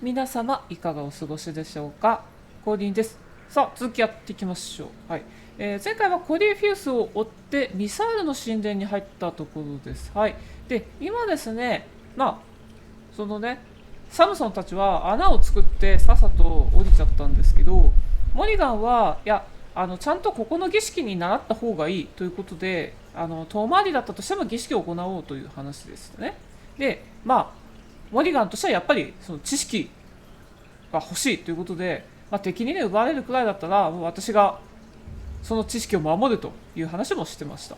皆様いかがお過ごしでしょうか。コーディンです。さあ続きやっていきましょう。はい、前回はコリーフィウスを追ってミサイルの神殿に入ったところです。はい、で今ですね、そのねサムソンたちは穴を作ってさっさと降りちゃったんですけど、モリガンはいやちゃんとここの儀式に習った方がいいということで、遠回りだったとしても儀式を行おうという話ですね。でモリガンとしてはやっぱりその知識が欲しいということで、敵にね奪われるくらいだったらもう私がその知識を守るという話もしてました。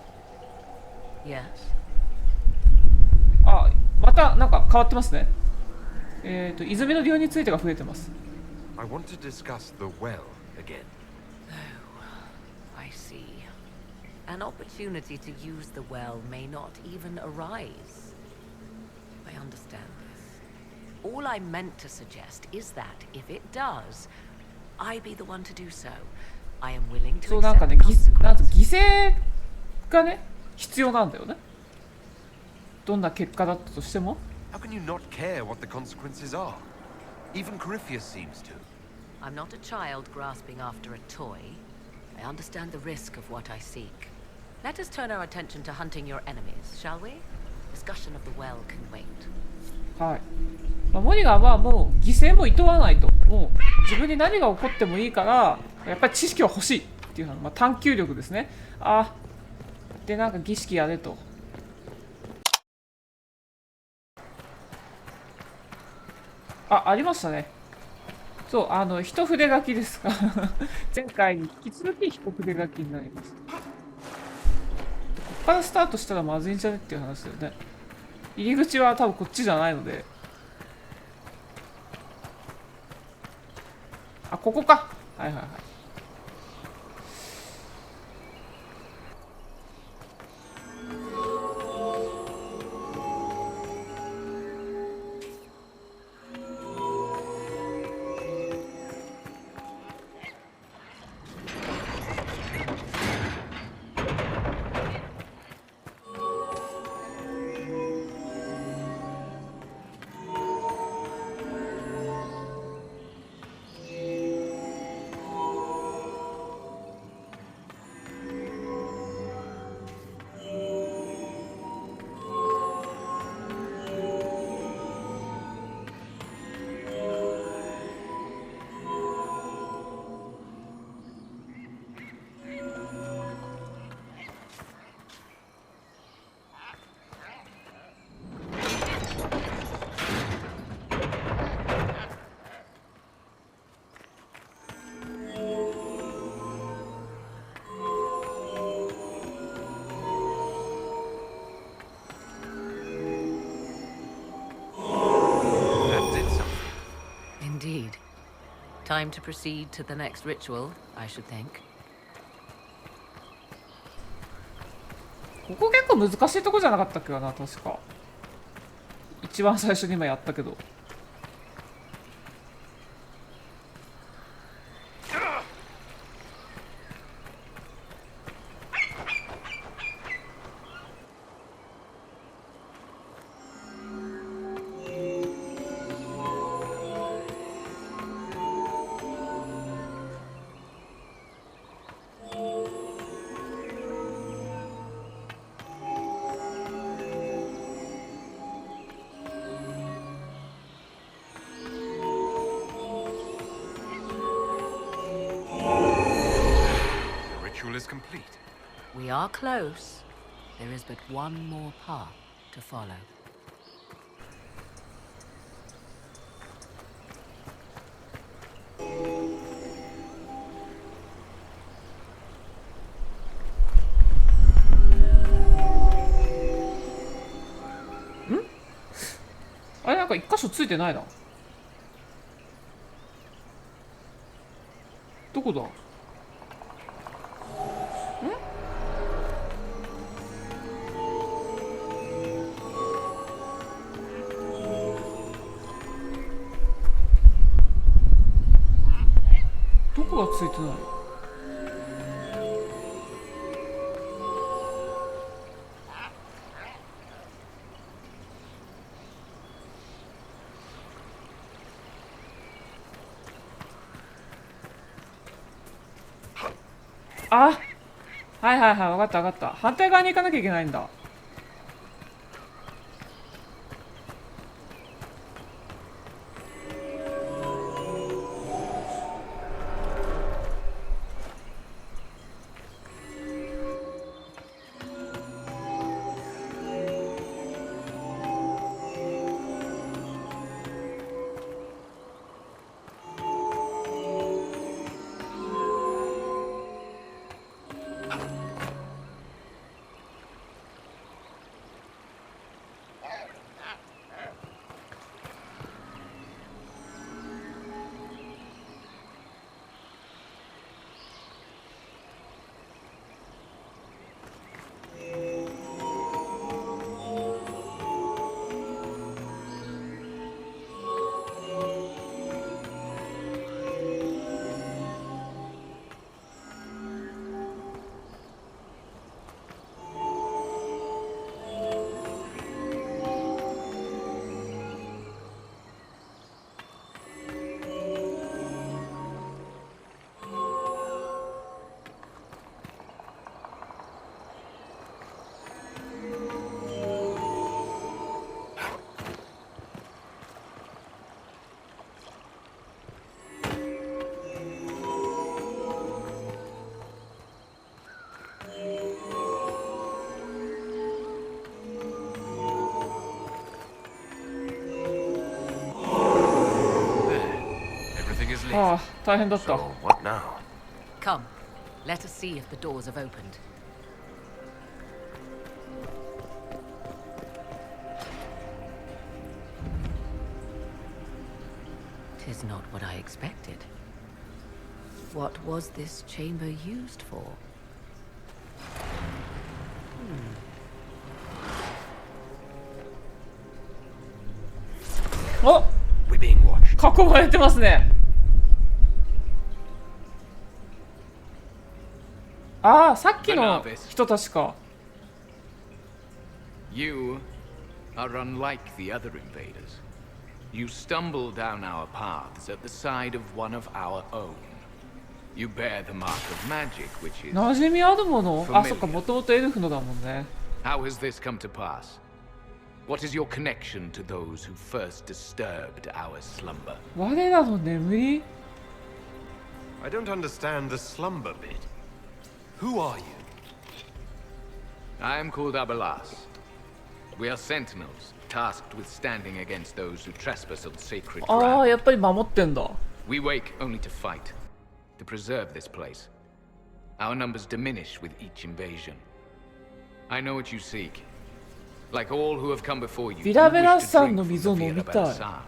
Yes. またなんか変わってますね。泉の利用についてが増えてます。I want to discuss the well again. Oh, I see. An opportunity to use the well may not even arise. I understand this. All I meant to suggest is that if it does, I be the one to do so. I am willing to そうなんか accept ね、なんと consequences. 犠牲がね必要なんだよね。どんな結果だったとしても。 How can you not care what the consequences are? Even Corypheus seems to. I'm not a child grasping after a toy. I understand the risk of what I seek. Let us turn our attention to hunting your enemies, shall we? Discussion of the well can wait. はい、モリガンはもう犠牲も厭わないと、もう自分に何が起こってもいいからやっぱり知識は欲しいっていうの、探求力ですね。でなんか儀式やれと。ありましたね。そう、一筆書きですか。前回に引き続き一筆書きになります。ここからスタートしたらまずいんじゃねっていう話だよね。入り口は多分こっちじゃないので。ここか。はいはいはい。Indeed. Time to proceed to the next ritual, I should think. ここ結構難しいとこじゃなかったっけかな、確か。一番最初に今やったけど。Is complete. We are close. There is but one more path to follow. Hmm? なんか一箇所ついてないな。どこだ？どこがついてない？あ、はいはいはい、分かった分かった。反対側に行かなきゃいけないんだ。ああ、大変だった。 So, what now? Come, let us see if the doors have opened. Tis not what I expected. What was this chamber used for? お、 We're being watched. 囲まれてますね。ああ、さっきの人たちか。 You are unlike the other invaders. You stumble down our paths at the side of one of our own. You bear the mark of magic, which is... 馴染みあるもの？あ、そっか、もともとエルフのだもんね。 How has this come to pass? What is your connection to those who first disturbed our slumber? 我らの眠り？ I don't understand the slumber bit. Who are you? I am called Abelas. We are sentinels, tasked with standing against those who trespass on sacred ああ、 ground. やっぱり守ってんだ。 We wake only to fight, to preserve this place. Our numbers diminish with each invasion. I know what you seek. Like all who have come before you, you ビラベラ wish to さん drink の from 水を the 飲み Vira たい。 Belisar.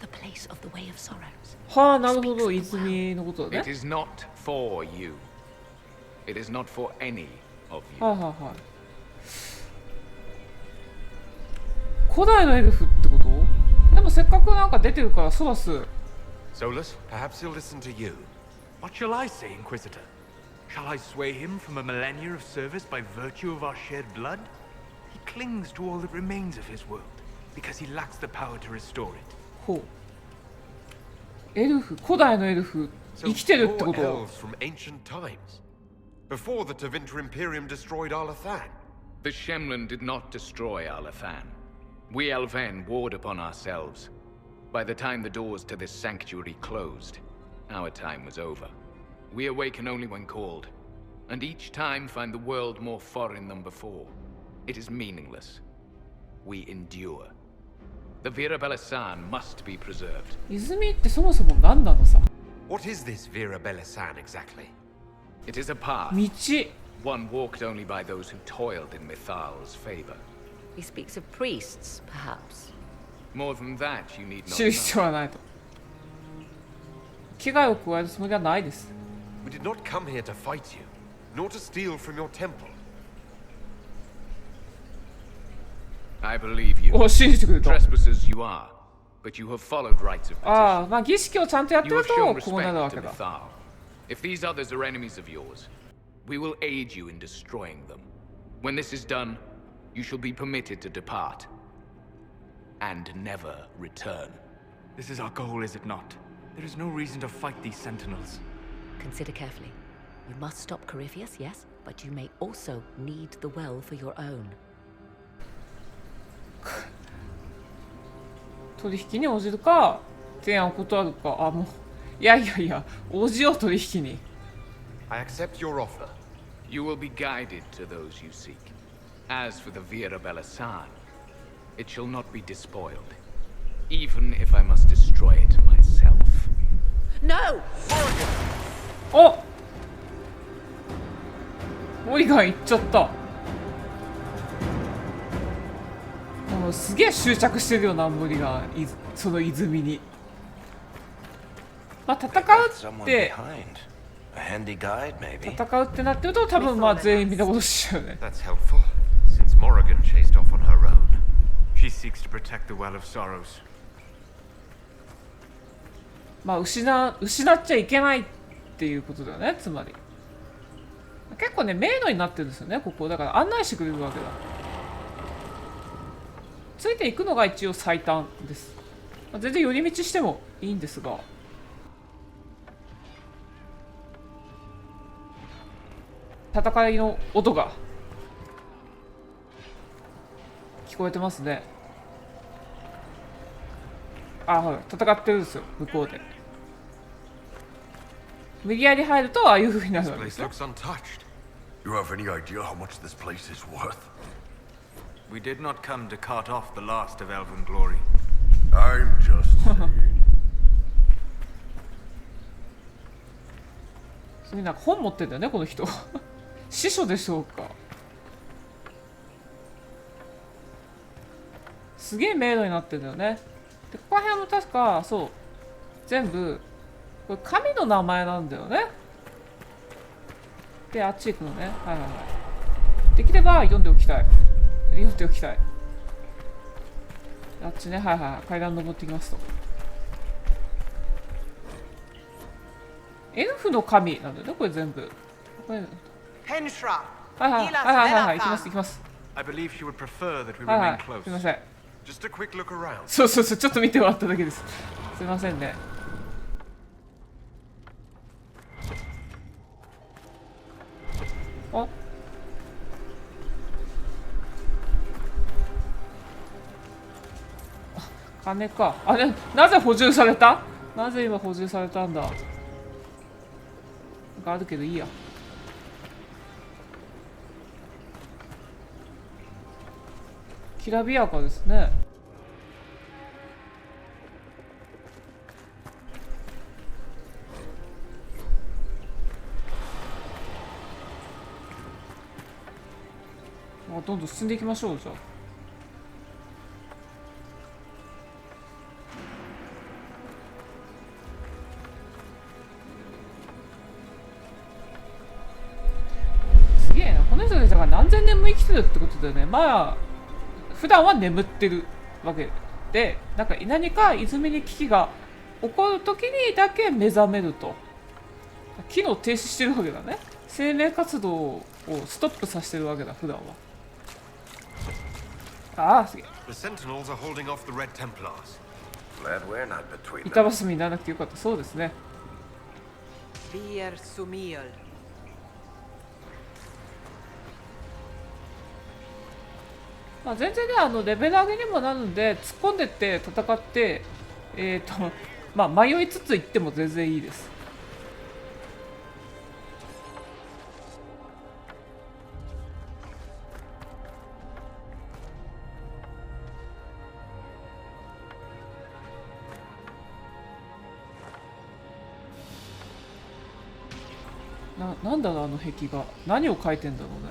The place of the Way of Sorrows. はあ、なるほど、泉のことだ It ね。 is not for you. It is not for any of はあ、 you. はあはあ、古代のエルフってこと？でもせっかくなんか出てるからソラス。 Solus, perhaps he'll listen to you. What shall I say, Inquisitor? Shall I sway him from a millennia of service by virtue of our shared blood? He clings to all that remains of his world, because he lacks the power to restore it. ほう。エルフ、古代のエルフ、 So 生きてるってこ you're と？ elves from ancient times. Before the Tevinter Imperium destroyed Arlathan. The Shemlin did not destroy Arlathan. We Elven warred upon ourselves. By the time the doors to this sanctuary closed, our time was over. We awaken only when called, and each time find the world more foreign than before. It is meaningless. We endure. The Vira Belisar must be preserved. 泉ってそもそも何なのさ。 What is this Vira Belisar exactly? It is a path, 道。 one walked only by those who toiled in Mithal's favor. He speaks of priests, perhaps. More than that, you need not 知る必要 know. はないと。危害を加えるつもりはないです。 We did not come here to fight you, nor to steal from your temple. I believe you. お、信じてくれた。 Trespassers you are, but you have followed rites of ああ、 petition. まあ儀式をちゃんとやって You る have と shown こうなるわ respect け to だ。 Mithal. If these others are enemies of yours, we will aid you in destroying them. When this is done, you shall be permitted to depart. And never return. This is our goal, is it not? There is no reason to fight these sentinels. Consider carefully. You must stop Corypheus, yes, but you may also need the well for your own. 取引に応じるか提案を断るか。あ、もういやいやいや、応じよう取引に。 I accept your offer. You will be guided to those you seek. As for the Vira Belasan, it shall not be despoiled, even if I must destroy it myself. No! お、モリガン行っちゃった。もうすげえ執着してるよな、モリガン、その泉に。まあ戦うって戦うってなってると多分まあ全員見たことしちゃうね。 That's helpful, since Morrigan chased off on her own. She seeks to protect the Well of Sorrows. まあ失っちゃいけないっていうことだよね、つまり。結構ね、迷路になってるんですよね、ここ。だから案内してくれるわけだ。ついていくのが一応最短です。まあ、全然寄り道してもいいんですが。戦いの音が聞こえてますね。あ、はい、戦ってるんですよ、向こうで。無理やり入るとああいう風になるわけですよ。 You have any idea how much this place is worth? We did not come to cut off the last of elven glory. I'm just saying. すごいなんか本持ってんだよね、この人。司書でしょうか。すげえ迷路になってんだよね。でここら辺も確かそう全部これ神の名前なんだよね。であっち行くのね。はいはいはい。できれば読んでおきたい。読んでおきたい。あっちね。はいはい。階段登っていきますと。エルフの神なんだよね、これ全部。これはいはいはいはいはい、行きます行きます。 I believe she would prefer that we はいは remain い、 close. すみません。 Just a quick look around. そうそうそう、ちょっと見て終わっただけです。すみませんね。あ、金か。あれ、なぜ補充された？なぜ今補充されたんだ。なんかあるけどいいや。きらびやかですね。あ、どんどん進んでいきましょう。じゃあすげえな、この人たちが何千年も生きてるってことだよね。まあ普段は眠ってるわけで、なんか何か泉に危機が起こる時にだけ目覚めると。機能停止してるわけだね。生命活動をストップさせてるわけだ、普段は。ああ、すげえ。 The Sentinels are holding off the Red Templars. Glad we're not between 板 them. 挟みにならなくてよかった。そうですね。まあ、全然ね、レベル上げにもなるんで、突っ込んでって戦って、まあ、迷いつつ行っても全然いいです。なんだろう、あの壁画。何を描いてんだろうね。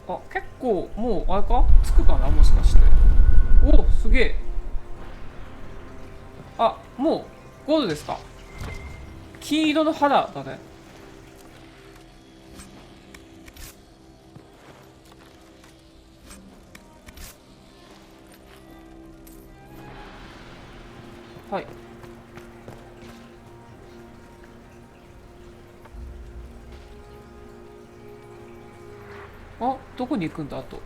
あ、結構もうあれかつくかな、もしかして。おお、すげえ。あ、もうゴールですか。金色の肌だね。はい。あ、どこに行くんだ、あと。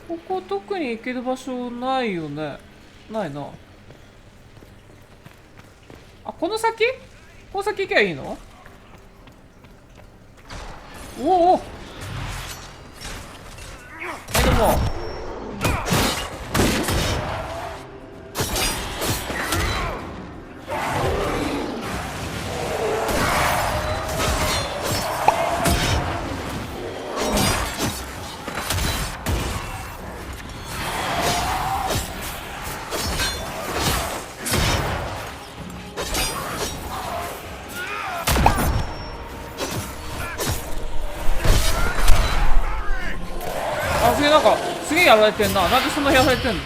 ここ特に行ける場所ないよね。ないな。あ、この先行けばいいの？おお、はい、どうも。なんかすげえやられてんな。なんでそんなやられてんの？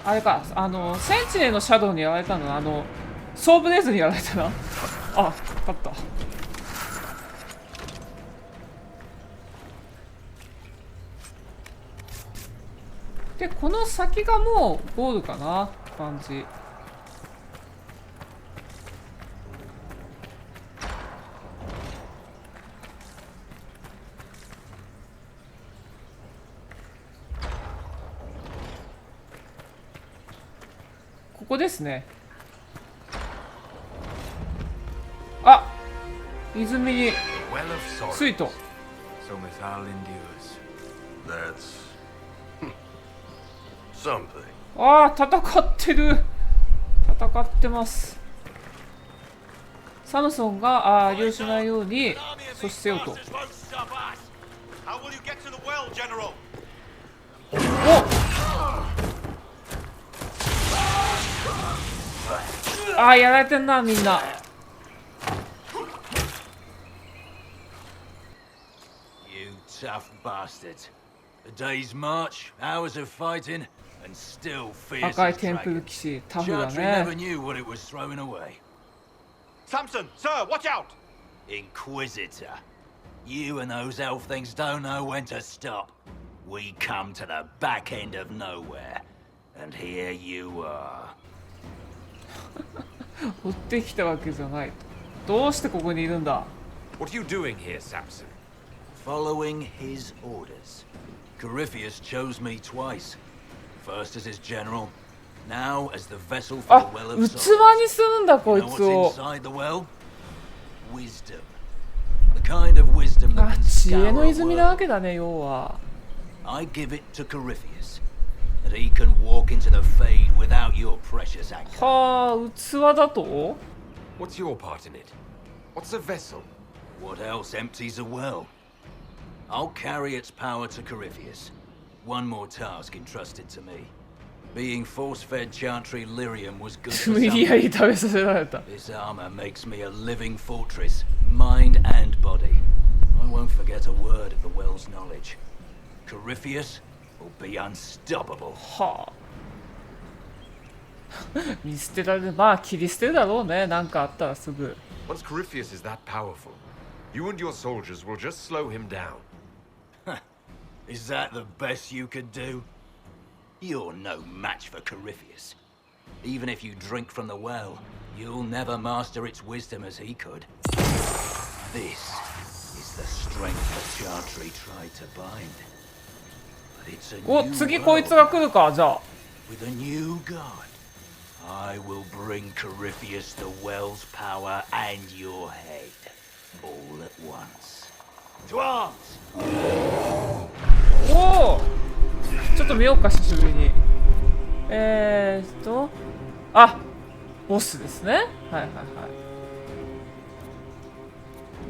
あれか、センチネルのシャドウにやられたの。ソーブレーズにやられたな。あ、勝った。で、この先がもうゴールかな感じ。ここですね。あ、泉に水と。ああ、戦ってる。戦ってます。サムソンが利用しないように阻止せよと。お、あ、やられてんな、みんな。You tough bastards. A day's march, hours of fighting, and still fierce 赤い as テンプル dragon. 騎士、タフだ Chantry never ね。 knew what it was throwing away. Samson, sir, watch out! Inquisitor. You and those elf things don't know when to stop. We come to the back end of nowhere, and here you are. 追ってきたわけじゃないと。どうしてここにいるんだ？ What are you doing here, Samson? Following his orders. Corypheus chose me twice. First as his general, now as the vessel for あ、 the well of 器 souls. にするんだこい You know つを。 what's inside the well? Wisdom. The kind of wisdom that あ、 can 知恵 scour の a 泉なわ world. けだね、要は。I give it to Corypheus, that he can walk into the fade without your precious anchor. はあ、器だと？ What's your part in it? What's a vessel? What else empties a well? I'll carry its power to Corypheus. One more task entrusted to me. Being force-fed Chantry lyrium was good for 無理や some. り食べさせられた。 This armor makes me a living fortress, mind and body. I won't forget a word of the well's knowledge. Corypheus will be unstoppable. はあ。見捨てられる。まあ切り捨てるだろうね。なんかあったらすぐ。 Once Corypheus is that powerful, you and your soldiers will just slow him down. Is that the best you could do? You're no match for Corypheus. Even if you drink from the well, you'll never master its wisdom as he could. This is the strength that Chantry tried to bind. But it's a お、 new 次こいつ world が来るか、じゃあ。 with a new god. I will bring Corypheus the well's power and your head all at once. To arms! おお、ちょっと見ようか久しぶりに。あ、ボスですね。はいはいはい。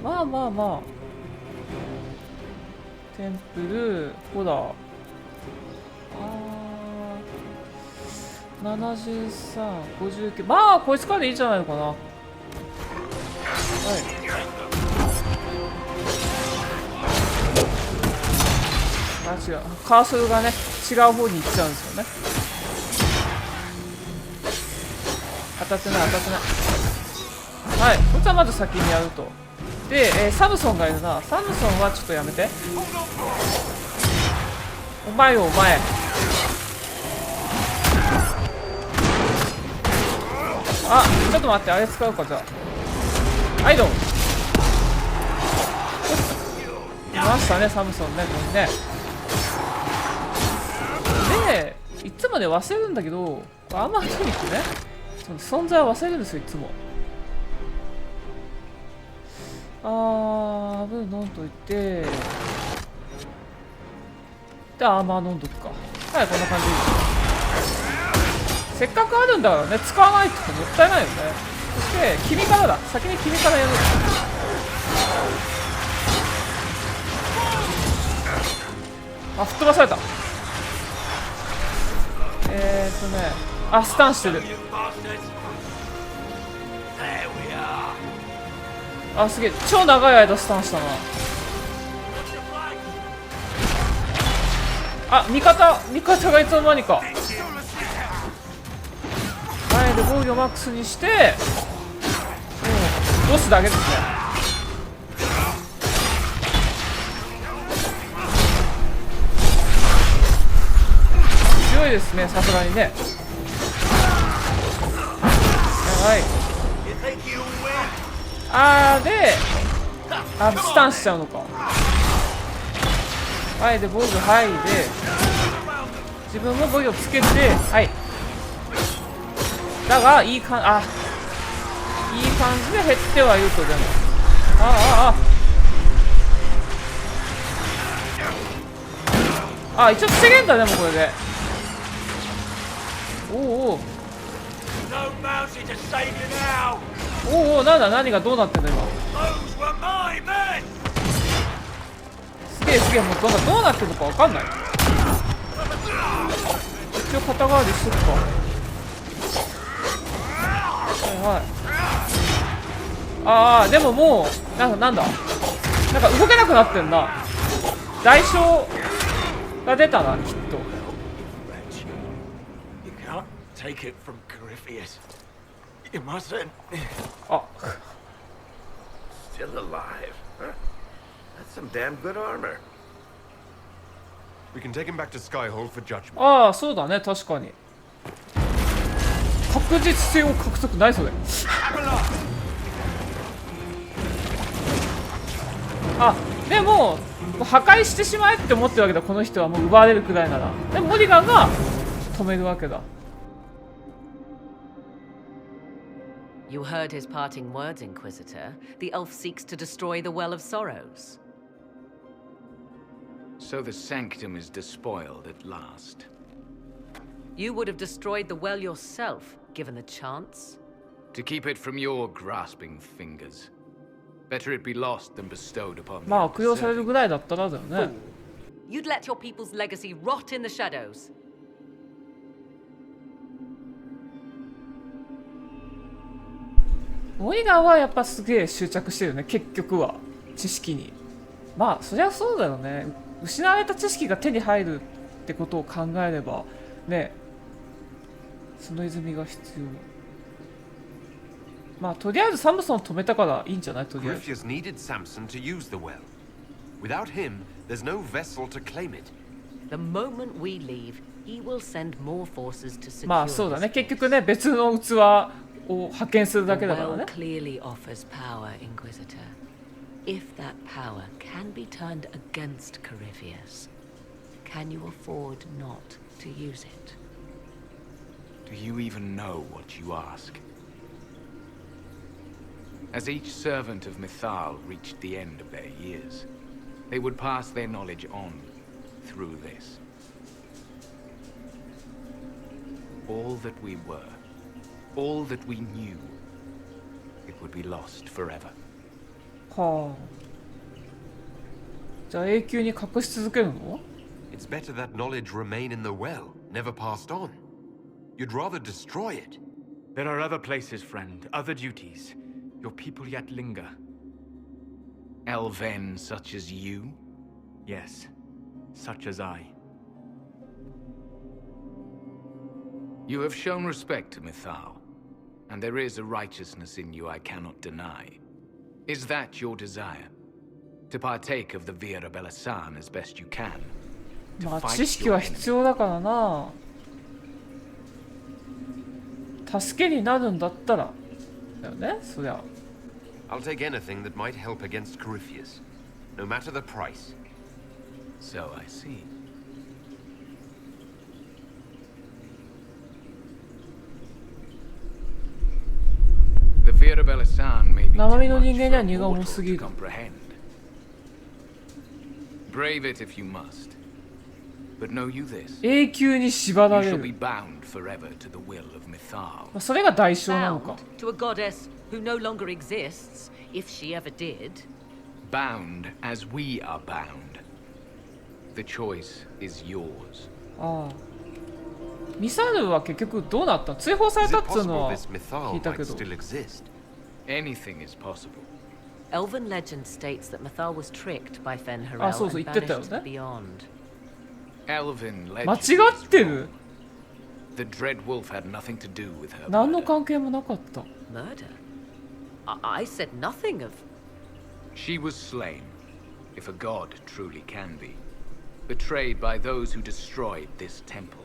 まあまあまあ。テンプル、ほら。73、59。まあこいつからでいいんじゃないのかな。はい。あ、違う。カーソルがね、違う方に行っちゃうんですよね。当たってない、当たってない。はい、こいつはまず先にやると。で、サムソンがいるな。サムソンはちょっとやめて。お前よ、お前。あ、ちょっと待って、あれ使うか、じゃあ。はい、どうも。ましたね、サムソンね、ここにね。で、いつもね、忘れるんだけど、アーマートニックね、その存在を忘れるんですよ、いつも。ブー飲んどいて、で、アーマー飲んどくか。はい、こんな感じでいい。せっかくあるんだからね、使わないってもったいないよね。そして、君からだ。先に君からやる。あ、吹っ飛ばされた。あ、スタンしてる。あ、すげえ、超長い間スタンしたな。あ、味方がいつの間にか。はい、で防御マックスにして、ロスだけですね。強いですね、さすがにね。はい。で、スタンしちゃうのか。はい、で防御はいで、自分も防御つけて、はい。だがいい感じで減ってはいると。でも一応防げんだ。でもこれでなんだ、何がどうなってんだ今。すげえ、もうどうなってるのか分かんない。一応肩代わりしとくか。でももうなんか動けなくなってんな。代償が出たな、きっと。あ、Still alive, huh? That's some damn good armor. We can take him back to Skyhold for judgment. そうだね、確かに。確実性を獲得ないそれ。でも破壊してしまえって思ってるわけだ、この人は。もう奪われるくらいなら。でもモリガンが止めるわけだ。You heard his parting words, Inquisitor. The elf seeks to destroy the Well of Sorrows. So the sanctum is despoiled at last. You would have destroyed the well yourself, given the chance. To keep it from your grasping fingers. Better it be lost than bestowed upon me. 悪用されるぐらいだったらだよね。You'd let your people's legacy rot in the shadows. モリガンはやっぱすげえ執着してるね、結局は。知識に。そりゃそうだよね。失われた知識が手に入るってことを考えればね、その泉が必要。とりあえずサムソン止めたからいいんじゃない。とりあえず Corypheus needed Samson to use the well. Without him, there's no vessel to claim it. The moment we leave, he will send more forces to secure. そうだね、結局ね、別の器を派遣するだけだからね。 The well clearly offers power, Inquisitor. If that power can be turned against Corypheus, can you afford not to use it? Do you even know what you ask? As each servant of Mythal reached the end of their years, they would pass their knowledge on through this. All that we were, all that we knew, it would be lost forever. じゃあ永久に隠し続けるの？ It's better that knowledge remain in the well, never passed on. You'd rather destroy it. There are other places, friend, other duties. Your people yet linger. Elven such as you? Yes, such as I. You have shown respect to Mythal, and there is a righteousness in you I cannot deny. Is that your desire? To partake of the Via Belasan as best you can? 知識は必要だからな。助けになるんだったらだよね、そりゃ。I'll take anything that might help against Corypheus, no matter the price. So I see. The Virabella-san may be too 生身の人 much 間に for は a 荷が重 mortal すぎ to る。 comprehend. Brave it if you must. But know you this. 永久に縛ら You れ shall be る。bound forever to the will of Mythal. まあそれが代償なのか。 Bound to a goddess who no longer exists, if she ever did. Bound as we are bound. The choice is yours. ああ。ミサイルは結局どうなったの？追放され Is た it っつうの possible は this 聞い Mythal たけ might ど。 still exist? Anything is possible. Elven legend states that Mythal was tricked by Fen'Harel あ、そうそう、 and 言ってたよ banished ね。 beyond. Elven 間 legend 違 is って wrong. る。 The Dread Wolf had nothing to do with her 何の murder. 関係もなかった。 Murder? I said nothing of... She was slain, if a god truly can be. Betrayed by those who destroyed this temple.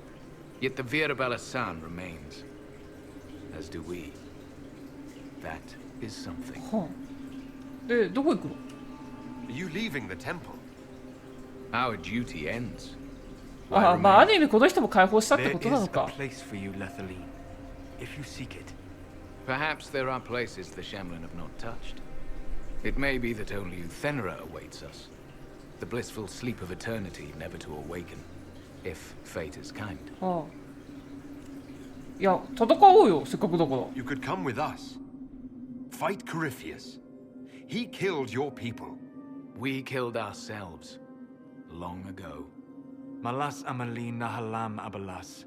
Yet the Virabella-san remains. As do we. That is something. はあ、で、どこ行くの？ Are you leaving the temple? Our duty ends. ああ、まあある意味この人も解放したって There こと is なの a か。 place for you, Lethaline, if you seek it. Perhaps there are places the Shamlan have not touched. It may be that only Thenra awaits us. The blissful sleep of eternity never to awaken. If fate is kind. はあ。いや、戦おうよ、せっかくだから。 You could come with us. Fight Corypheus. He killed your people. We killed ourselves. Long ago. Malas amalin nahalam abalas.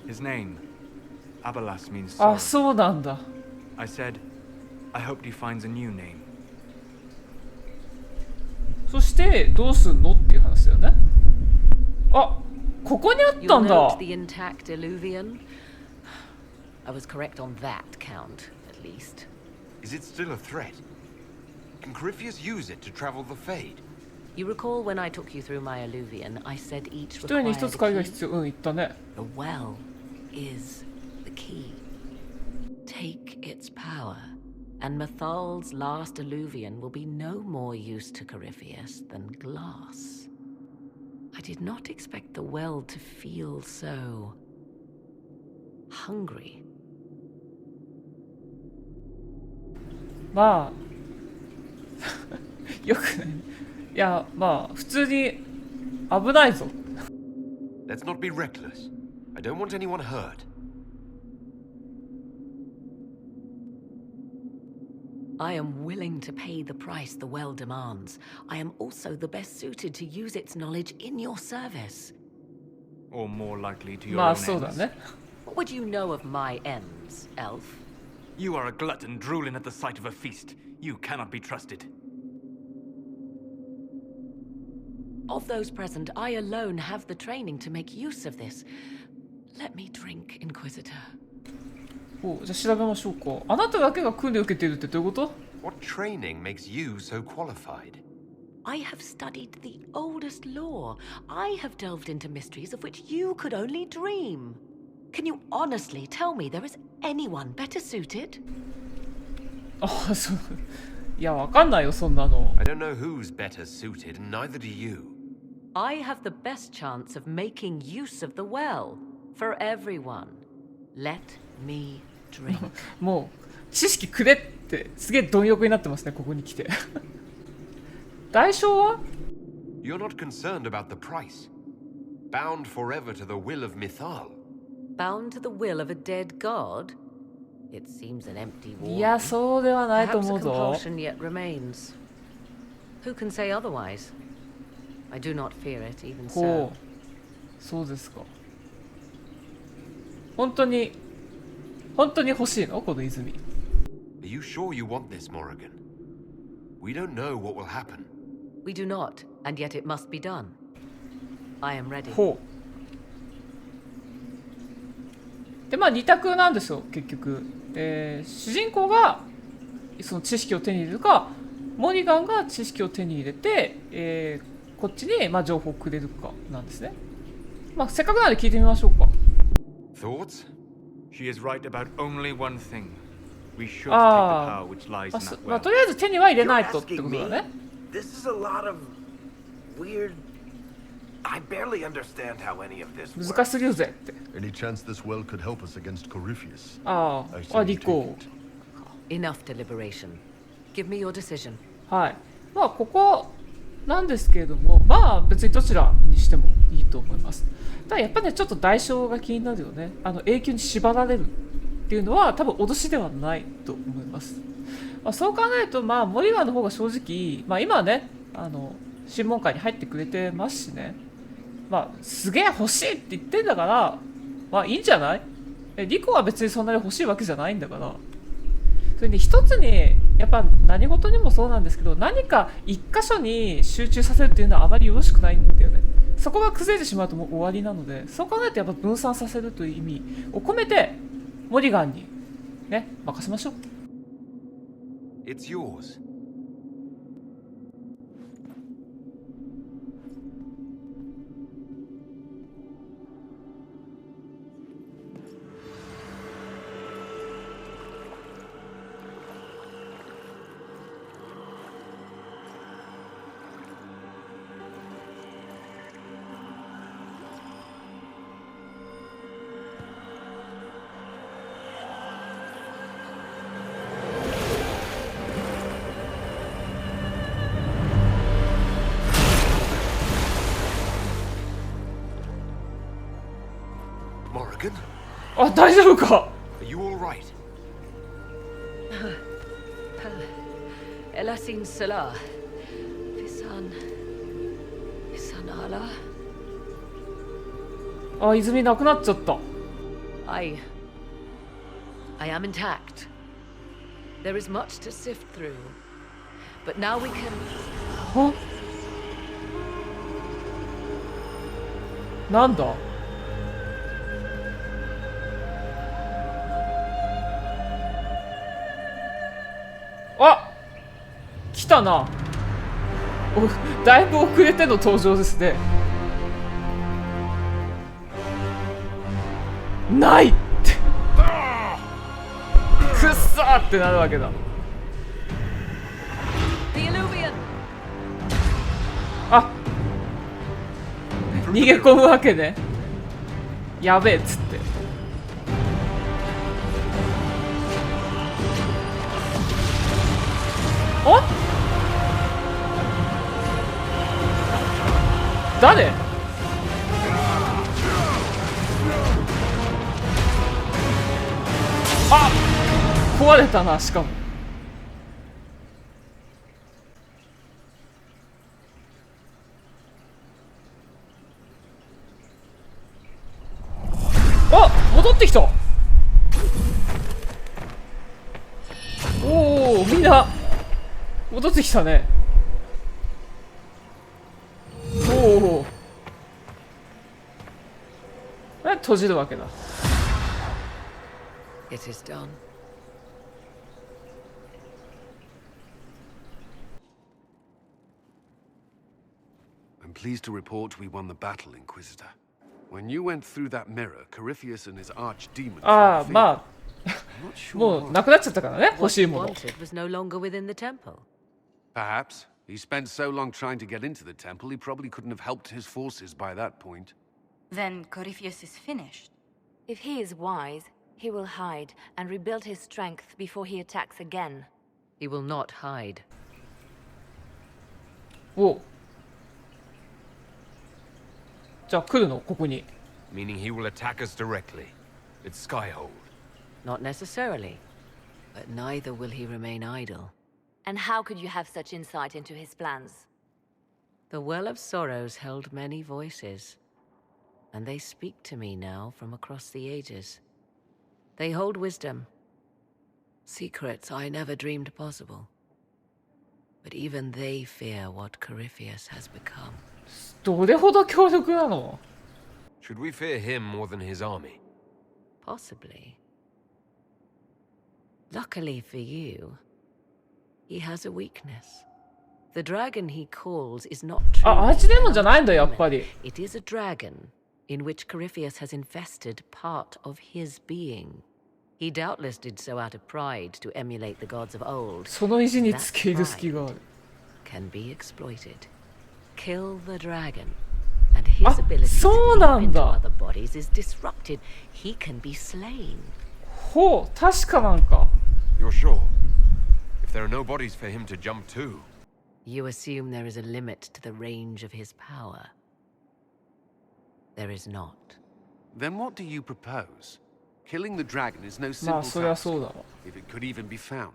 His name, Abalas, means あ、 sorrow. そうなんだ。 I said, I hoped he finds a new name. そしてどうすんのっていう話だよね。あ、ここにあった You'll んだ。 note the intact illuvian. I was correct on that count, at least. Is it still a threat? Can Corypheus use it to travel the Fade? You recall when I took you through my illuvian, I said each 一人に一 required つ鍵が a key? 必要。うん、言ったね。 The well is the key. Take its power, and Mythal's last illuvian will be no more use to Corypheus than glass. I did not expect the well to feel so hungry. まあよくない。いや、まあ普通に危ないぞ。 Let's not be reckless. I don't want anyone hurt. I am willing to pay the price the well demands. I am also the best suited to use its knowledge in your service. Or more likely to your まあ own そうだ ends. ね。 What would you know of my ends, elf? You are a glutton drooling at the sight of a feast. You cannot be trusted. Of those present, I alone have the training to make use of this. Let me drink, Inquisitor. お、じゃあ調べましょうか。あなただけが訓練を受けているってどういうこと？ What training makes you so qualified? I have studied the oldest lore. I have delved into mysteries of which you could only dream. Can you honestly tell me there is anyone better suited? あ、そう。いや、わかんないよ、そんなの。 I don't know who's better suited, and neither do you. I have the best chance of making use of the well for everyone. Let me drink. もう知識くれってすげえ貪欲になってますね、ここに来て。代償は？ You're not concerned about the price. Bound forever to the will of Mythal. Bound to the will of a dead god? It seems an empty いや、 warning. そうではないと Perhaps 思 a うぞ。 compulsion yet remains. Who can say otherwise? I do not fear it, even ほ so. う、そうですか。本当に欲しいのこの泉。 Are you sure you want this, Morrigan? We don't know what will happen. We do not, and yet it must be done. I am ready. ほう。で、まあ二択なんですよ、結局。主人公がその知識を手に入れるか、モリガンが知識を手に入れて、こっちにまあ情報をくれるかなんですね。まあせっかくなので聞いてみましょうか。 Thoughts? She is right about only one thing. We should take the power which lies in ま that あ well. とりあえず手には入れ You're ないとってこ asking と me? だね。 This is a lot of weird. I barely understand how any of this 難 works. しすぎるぜって。 Any chance this well could help us against Corypheus? あ I あ、 say we リ take コ it. Enough deliberation. Give me your decision. はい。まあここなんですけれども、まあ別にどちらにしてもいいと思います。ただやっぱりね、ちょっと代償が気になるよね。永久に縛られるっていうのは多分脅しではないと思います。まあ、そう考えると、まあモリガンの方が正直、まあ今はね、審問会に入ってくれてますしね。まあすげえ欲しいって言ってんだから、まあいいんじゃない？リコは別にそんなに欲しいわけじゃないんだから。それに一つにやっぱ何事にもそうなんですけど、何か一箇所に集中させるっていうのはあまりよろしくないんだよね。そこが崩れてしまうともう終わりなので、そう考えるとやっぱ分散させるという意味を込めてモリガンにね任せましょう。 It's yours. Morrigan, あ、大丈夫か？ are you all right? Elasin Salah. Visan Ala. あ、泉なくなっちゃった。 I am intact. There is much to sift through. But now we can. は？なんだ？あ、来たな。だいぶ遅れての登場ですね。ないってくっそーってなるわけだ。 The Illuvian. あ、逃げ込むわけね。やべえっつって。お？誰？あ、壊れたな。しかもあ、戻ってきた。おお、みんな戻ってきたね。おお、閉じるわけだ。 It is done. I'm pleased to report we won the battle, Inquisitor. When you went through that mirror, Corypheus and his archdemon. ああ、まあ I'm not sure もうなくなっちゃったからね、欲 What しい he もの。 wanted was no longer within the temple. Perhaps. He spent so long trying to get into the temple, he probably couldn't have helped his forces by that point. Then Corypheus is finished. If he is wise, he will hide and rebuild his strength before he attacks again. He will not hide. お、じゃあ来るのここに。 Meaning he will attack us directly. It's Skyhold. Not necessarily. But neither will he remain idle. And how could you have such insight into his plans? The Well of Sorrows held many voices, and they speak to me now from across the ages. They hold wisdom, secrets I never dreamed possible. But even they fear what Corypheus has become. どれほど強力なの？ Should we fear him more than his army? Possibly. Luckily for you, he has a weakness. The dragon he calls is not true. あ、アーチデーモンじゃないんだやっぱり。 It is a dragon. in which Corypheus has infested part of his being. He doubtless did so out of pride to emulate the gods of old. その意地につけ入る隙がある。Can be exploited. Kill the dragon, and his ability to leap into other bodies is disrupted. He can be slain. ほう、確かなんか。You're sure? If there are no bodies for him to jump to. You assume there is a limit to the range of his power. There is not. Then what do you propose? Killing the dragon is no simple task, if it could even be found.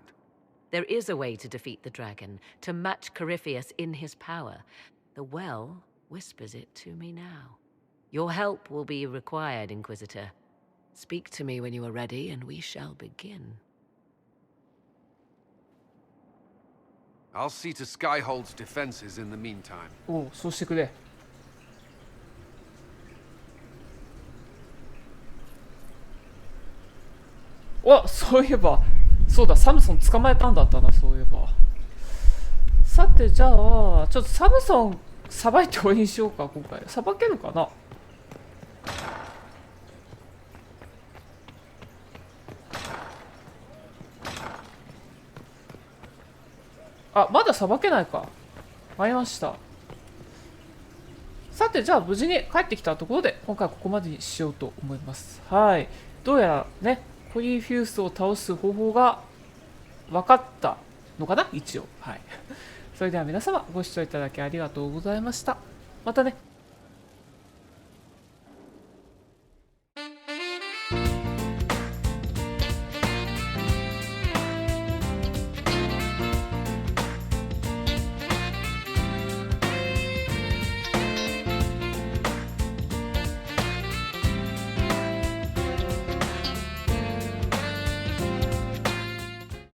There is a way to defeat the dragon, to match Corypheus in his power. The well whispers it to me now. Your help will be required, Inquisitor. Speak to me when you are ready, and we shall begin. I'll see to Skyhold's defenses in the meantime. おう、そうしてくれ。お、そういえば、そうだ、サムソン捕まえたんだったな、そういえば。さて、じゃあ、ちょっとサムソンさばいて終わりにしようか、今回。さばけるかな。あ、まださばけないか。わかりました。さて、じゃあ無事に帰ってきたところで、今回はここまでにしようと思います。はい。どうやらね、コリーフィウスを倒す方法が分かったのかな、一応。はい。それでは皆様、ご視聴いただきありがとうございました。またね。